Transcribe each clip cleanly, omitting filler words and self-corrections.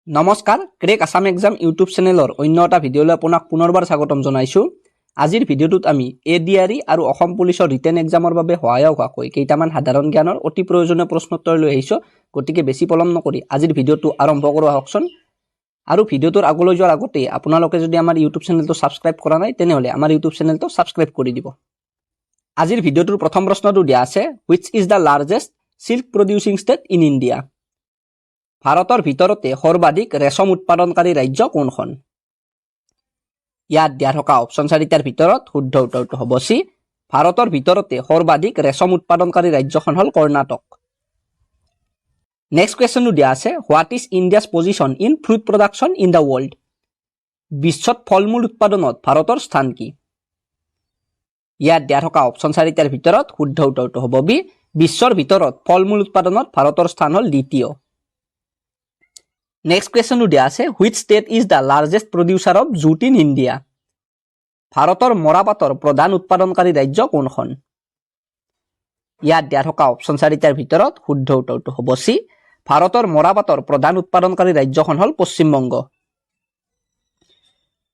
নমস্কাৰ crack Assam exam YouTube চেনেলৰ অন্য এটা ভিডিঅ'লৈ আপোনাক পুনৰবাৰ স্বাগতম জনাইছোঁ। আজিৰ ভিডিঅ'টোত আমি এডিআৰই আৰু অসম পুলিচৰ ৰিটেন এক্সামৰ বাবে সহায়ক হোৱাকৈ কেইটামান সাধাৰণ জ্ঞানৰ অতি প্ৰয়োজনীয় প্ৰশ্নোত্তৰ লৈ আহিছোঁ। গতিকে বেছি পলম নকৰি আজিৰ ভিডিঅ'টো আৰম্ভ কৰোঁ আহকচোন। আৰু ভিডিঅ'টোৰ আগলৈ যোৱাৰ আগতে আপোনালোকে যদি আমাৰ ইউটিউব চেনেলটো ছাবস্ক্ৰাইব কৰা নাই তেনেহ'লে আমাৰ ইউটিউব চেনেলটো ছাবস্ক্ৰাইব কৰি দিব। আজিৰ ভিডিঅ'টোৰ প্ৰথম প্ৰশ্নটো দিয়া আছে, which is the largest silk producing state in India? ভাৰতৰ ভিতৰতে সৰ্বাধিক ৰেচম উৎপাদনকাৰী ৰাজ্য কোনখন? ইয়াত দিয়া থকা অপশ্যন চাৰিটাৰ ভিতৰত শুদ্ধ উত্তৰটো হ'ব চি। ভাৰতৰ ভিতৰতে সৰ্বাধিক ৰেচম উৎপাদনকাৰী ৰাজ্যখন হ'ল কৰ্ণাটক। নেক্সট কুৱেশ্যনটো দিয়া আছে, what is India's position in fruit production in the world? বিশ্বত ফল মূল উৎপাদনত ভাৰতৰ স্থান কি? ইয়াত দিয়া থকা অপশ্যন চাৰিটাৰ ভিতৰত শুদ্ধ উত্তৰটো হ'ব বি। বিশ্বৰ ভিতৰত ফল মূল উৎপাদনত ভাৰতৰ স্থান হ'ল দ্বিতীয়। নেক্সট কুৱেশ্যনটো দিয়া আছে, which state is the largest producer of jute in India? ভাৰতৰ মৰাপাটৰ প্ৰধান উৎপাদনকাৰী ৰাজ্য কোনখন? ইয়াত দিয়া থকা অপশ্যন চাৰিটাৰ ভিতৰত শুদ্ধ উত্তৰটো হ'ব চি। ভাৰতৰ মৰাপাটৰ প্ৰধান উৎপাদনকাৰী ৰাজ্যখন হ'ল পশ্চিমবংগ।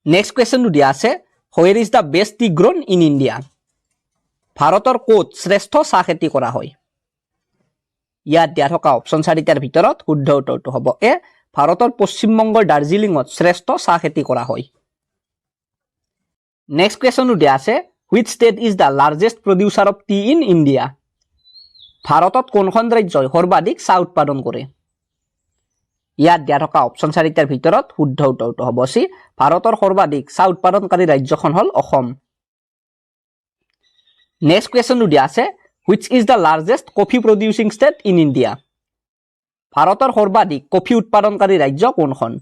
নেক্সট কুৱেশ্যনটো দিয়া আছে, where is the best tea grown in India? ভাৰতৰ ক'ত শ্ৰেষ্ঠ চাহ খেতি কৰা হয়? ইয়াত দিয়া থকা অপশ্যন চাৰিটাৰ ভিতৰত শুদ্ধ উত্তৰটো হ'ব এ। ভাৰতৰ পশ্চিমবংগৰ দাৰ্জিলিঙত শ্ৰেষ্ঠ চাহ খেতি কৰা হয়। নেক্সট কুৱেশ্যনটো দিয়া আছে, which state is the largest producer of T in India? ভাৰতত কোনখন ৰাজ্যই সৰ্বাধিক চাহ উৎপাদন কৰে? ইয়াত দিয়া থকা অপশ্যন চাৰিটাৰ ভিতৰত শুদ্ধ উত্তৰটো হ'ব চি। ভাৰতৰ সৰ্বাধিক চাহ উৎপাদনকাৰী ৰাজ্যখন হ'ল অসম। নেক্সট কুৱেশ্যনটো দিয়া আছে, which is the largest coffee producing state in India? ভাৰতৰ সৰ্বাধিক কফি উৎপাদনকাৰী ৰাজ্য কোনখন?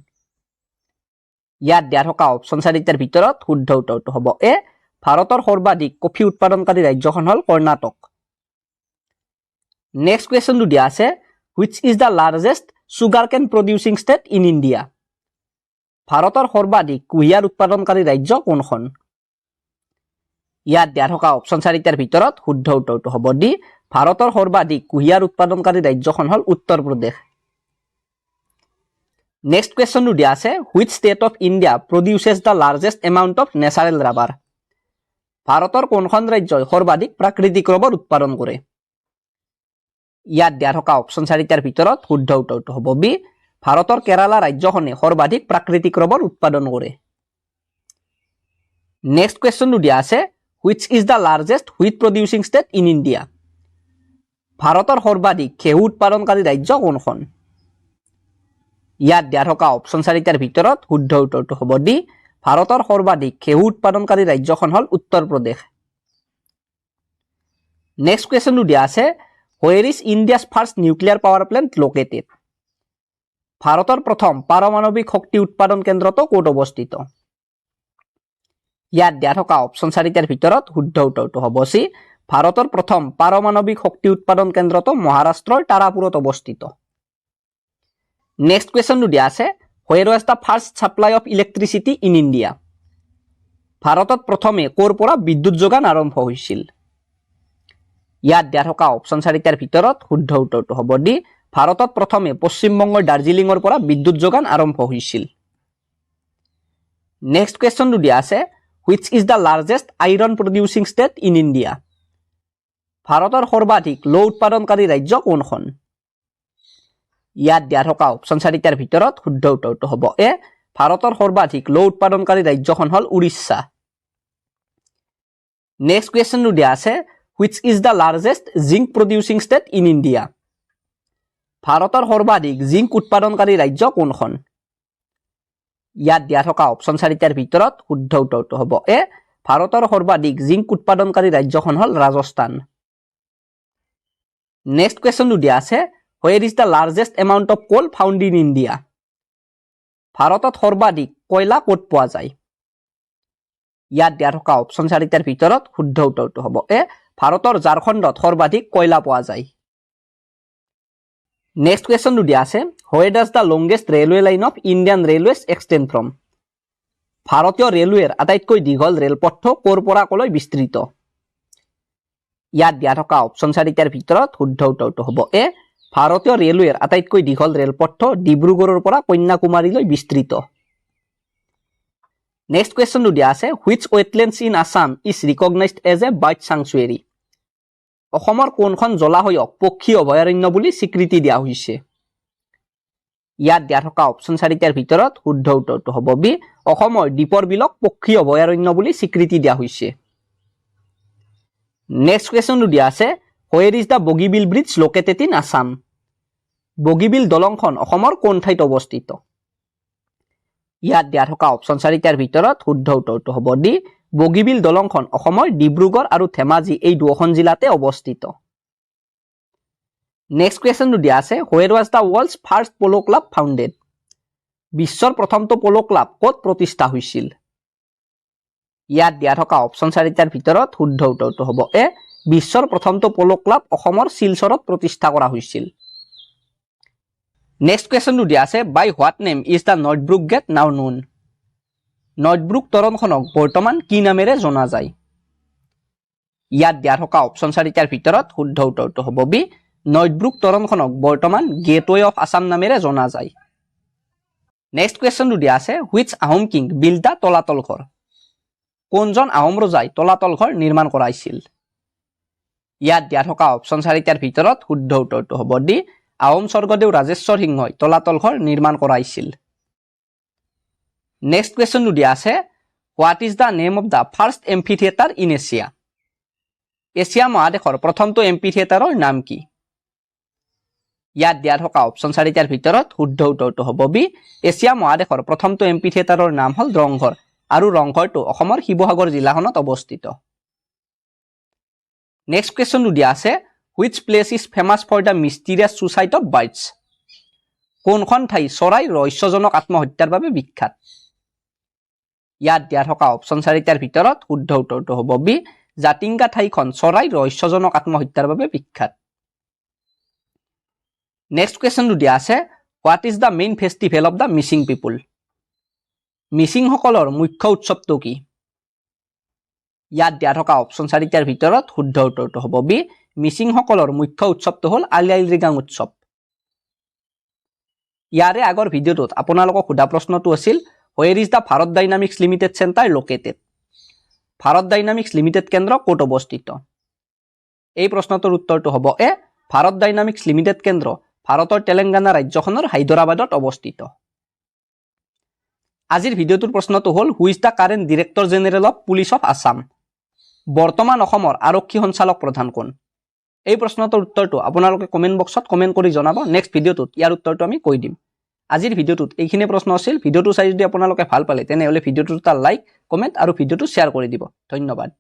ইয়াত দিয়া থকা অপশ্যন চাৰিটাৰ ভিতৰত শুদ্ধ উত্তৰটো হ'ব এ। ভাৰতৰ সৰ্বাধিক কফি উৎপাদনকাৰী ৰাজ্যখন হ'ল কৰ্ণাটক। নেক্সট কুৱেশ্যনটো দিয়া আছে, which is the largest sugarcane producing state in India? ভাৰতৰ সৰ্বাধিক কুঁহিয়াৰ উৎপাদনকাৰী ৰাজ্য কোনখন? ইয়াত দিয়া থকা অপশ্যন চাৰিটাৰ ভিতৰত শুদ্ধ উত্তৰটো হ'ব ডি। ভাৰতৰ সৰ্বাধিক কুঁহিয়াৰ উৎপাদনকাৰী ৰাজ্যখন হ'ল উত্তৰ প্ৰদেশ। নেক্সট কুৱেশ্যনটো দিয়া আছে, which state of India produces the largest amount of natural rubber? ভাৰতৰ কোনখন ৰাজ্যই সৰ্বাধিক প্ৰাকৃতিক ৰবৰ উৎপাদন কৰে? ইয়াত দিয়া থকা অপশ্যন চাৰিটাৰ ভিতৰত শুদ্ধ উত্তৰটো হ'ব বি। ভাৰতৰ কেৰালা ৰাজ্যখনে সৰ্বাধিক প্ৰাকৃতিক ৰবৰ উৎপাদন কৰে। নেক্সট কুৱেশ্যনটো দিয়া আছে, which is the largest wheat producing state in India? ভাৰতৰ সৰ্বাধিক ঘেঁহু উৎপাদনকাৰী ৰাজ্য কোনখন? ইয়াত দিয়া থকা অপশ্যন চাৰিটাৰ ভিতৰত শুদ্ধ উত্তৰটো হ'ব ডি। ভাৰতৰ সৰ্বাধিক ঘেঁহু উৎপাদনকাৰী ৰাজ্যখন হ'ল উত্তৰ প্ৰদেশ। নেক্সট কুৱেশ্যনটো দিয়া আছে, where is India's first nuclear power plant located? ভাৰতৰ প্ৰথম পাৰমাণৱিক শক্তি উৎপাদন কেন্দ্ৰটো ক'ত অৱস্থিত? ইয়াত দিয়া থকা অপশ্যন চাৰিটাৰ ভিতৰত শুদ্ধ উত্তৰটো হ'ব চি। ভাৰতৰ প্ৰথম পাৰমাণৱিক শক্তি উৎপাদন কেন্দ্ৰটো মহাৰাষ্ট্ৰৰ তাৰাপুৰত অৱস্থিত। নেক্সট কুৱেশ্যনটো দিয়া আছে, where was the first supply of electricity in India? ভাৰতত প্ৰথমে ক'ৰ পৰা বিদ্যুৎ যোগান আৰম্ভ হৈছিল? ইয়াত দিয়া থকা অপশ্যন চাৰিটাৰ ভিতৰত শুদ্ধ উত্তৰটো হ'ব ডি। ভাৰতত প্ৰথমে পশ্চিমবংগৰ দাৰ্জিলিঙৰ পৰা বিদ্যুৎ যোগান আৰম্ভ হৈছিল। নেক্সট কুৱেশ্যনটো দিয়া আছে, which is the largest iron producing state in India? ভাৰতৰ সৰ্বাধিক লো উৎপাদনকাৰী ৰাজ্য কোনখন? ইয়াত দিয়া থকা অপশ্যন চাৰিটাৰ ভিতৰত শুদ্ধ উত্তৰটো হ'ব এ। ভাৰতৰ সৰ্বাধিক লো উৎপাদনকাৰী ৰাজ্যখন হ'ল উৰিষ্যা। নেক্সট কুৱেশ্যনটো দিয়া আছে, which is the largest zinc producing state in India? ভাৰতৰ সৰ্বাধিক জিংক উৎপাদনকাৰী ৰাজ্য কোনখন? ইয়াত দিয়া থকা অপশ্যন চাৰিটাৰ ভিতৰত শুদ্ধ উত্তৰটো হ'ব এ। ভাৰতৰ সৰ্বাধিক জিংক উৎপাদনকাৰী ৰাজ্যখন হ'ল ৰাজস্থান। নেক্সট কুৱেশ্যনটো দিয়া আছে, where is the largest amount of coal found in India? ভাৰতত সৰ্বাধিক কয়লা ক'ত পোৱা যায়? ইয়াত দিয়া থকা অপশ্যন চাৰিটাৰ ভিতৰত শুদ্ধ উত্তৰটো হ'ব এ। ভাৰতৰ ঝাৰখণ্ডত সৰ্বাধিক কয়লা পোৱা যায়। নেক্সট কুৱেশ্যনটো দিয়া আছে, হোৱেৰ does the longest railway line of Indian railways extend from? ভাৰতীয় ৰেলৱেৰ আটাইতকৈ দীঘল ৰেলপথটো ক'ৰ পৰা ক'লৈ বিস্তৃত? ইয়াত দিয়া থকা অপশ্যন চাৰিটাৰ ভিতৰত শুদ্ধ উত্তৰটো হ'ব এ। ভাৰতীয় ৰেলৱেৰ আটাইতকৈ দীঘল ৰেলপথ ডিব্ৰুগড়ৰ পৰা কন্যাকুমাৰীলৈ বিস্তৃত। নেক্সট কুৱেশ্যনটো দিয়া আছে which wetlands in Assam is recognized as a bird sanctuary. অসমৰ কোনখন জলাশয়ক পক্ষী অভয়াৰণ্য বুলি স্বীকৃতি দিয়া হৈছে? ইয়াত দিয়া থকা অপশ্যন 4টাৰ ভিতৰত শুদ্ধ উত্তৰটো হ'ব বি অসমৰ দ্বীপৰ বিলক পক্ষী অভয়াৰণ্য বুলি স্বীকৃতি দিয়া হৈছে। নেক্সট কুৱেশ্যনটো দিয়া আছে where is the Bogibeel bridge located in Assam. Bogibeel দলংখন অসমৰ কোন ঠাইত অৱস্থিত? ইয়াত দিয়া থকা অপশ্যন 4টাৰ ভিতৰত শুদ্ধ উত্তৰটো হ'ব ডি বগীবিল দলংখন অসমৰ ডিব্ৰুগড় আৰু ধেমাজি এই দুখন জিলাতে অৱস্থিত। নেক্সট কুৱেশ্যনটো দিয়া আছে where was the world's first polo' club founded. বিশ্বৰ প্ৰথমটো প'ল' ক্লাব ক'ত প্ৰতিষ্ঠা হৈছিল? ইয়াত দিয়া থকা অপশ্যন 4টাৰ ভিতৰত শুদ্ধ উত্তৰটো হ'ব এ বিশ্বৰ প্ৰথমটো প'ল' ক্লাব অসমৰ শিলচৰত প্ৰতিষ্ঠা কৰা হৈছিল। নেক্সট কুৱেশ্যনটো দিয়া আছে by what name is the Northbrook gate now known. Northbrook তৰণখনক বৰ্তমান কি নামেৰে জনা যায়? ইয়াত দিয়া থকা অপশ্যন 4টাৰ ভিতৰত শুদ্ধ উত্তৰটো হ'ব বি নৰ্থব্ৰুক তৰণখনক বৰ্তমান গেটৱে অফ আছাম নামেৰে জনা যায়। নেক্সট কুৱেশ্যনটো দিয়া আছে which Ahom king build the Talatal Ghar. কোনজন আহোম ৰজাই তলাতল ঘৰ নিৰ্মাণ কৰাইছিল? ইয়াত দিয়া থকা অপশ্যন 4টাৰ ভিতৰত শুদ্ধ উত্তৰটো হ'ব ডি আহোম স্বৰ্গদেউ ৰাজেশ্বৰ সিংহই তলাতল ঘৰ নিৰ্মাণ কৰাইছিল। নেক্সট কুৱেশ্যনটো দিয়া আছে what is the name of the first amphi theatre in Asia. Asia মহাদেশৰ প্ৰথমটো এম্ফি থিয়েটাৰৰ নাম কি? ইয়াত দিয়া থকা অপশ্যন 4টাৰ ভিতৰত শুদ্ধ উত্তৰটো হ'ব বি এছিয়া মহাদেশৰ প্ৰথমটো এম্ফি থিয়েটাৰৰ নাম হ'ল ৰংঘৰ আৰু ৰংঘৰটো অসমৰ শিৱসাগৰ জিলাখনত অৱস্থিত। নেক্সট কুৱেশ্যনটো দিয়া আছে which place is famous for the mysterious suicide of birds. কোনখন ঠাই চৰাইৰ ৰহস্যজনক আত্মহত্যাৰ বাবে বিখ্যাত? ইয়াত দিয়া থকা অপশ্যন 4টাৰ ভিতৰত শুদ্ধ উত্তৰটো হ'ব বি জাতিংগা ঠাইখন চৰাইৰ ৰহস্যজনক আত্মহত্যাৰ বাবে বিখ্যাত। নেক্সট কুৱেশ্যনটো দিয়া আছে what is the main festival of the Mising people. মিচিংসকলৰ মুখ্য উৎসৱটো কি? ইয়াত দিয়া থকা অপশ্যন 4টাৰ ভিতৰত শুদ্ধ উত্তৰটো হ'ব বি মিচিংসকলৰ মুখ্য উৎসৱটো হ'ল আলি আই লৃগাং উৎসৱ। ইয়াৰে আগৰ ভিডিঅ'টোত আপোনালোকক সোধা প্ৰশ্নটো আছিল হোৱেৰ is the Bharat dynamics limited centre located. Bharat dynamics limited কেন্দ্ৰ ক'ত অৱস্থিত? এই প্ৰশ্নটোৰ উত্তৰটো হ'ব এ ভাৰত ডাইনামিক্স লিমিটেড কেন্দ্ৰ ভাৰতৰ তেলেংগানা ৰাজ্যখনৰ হায়দৰাবাদত অৱস্থিত। আজিৰ ভিডিঅ'টোৰ প্ৰশ্নটো হ'ল who is the current director general of police of Assam. বৰ্তমান অসমৰ আৰক্ষী সঞ্চালক প্ৰধান কোন? এই প্ৰশ্নটোৰ উত্তৰটো আপোনালোকে কমেণ্ট বক্সত কমেণ্ট কৰি জনাব। নেক্সট ভিডিঅ'টোত ইয়াৰ উত্তৰটো আমি কৈ দিম। আজিৰ ভিডিঅ'টোত এইখিনি প্ৰশ্ন আছিল। ভিডিঅ'টো চাই যদি আপোনালোকে ভাল পালে তেনেহ'লে ভিডিঅ'টোত এটা লাইক কমেণ্ট আৰু ভিডিঅ'টো শ্বেয়াৰ কৰি দিব। ধন্যবাদ।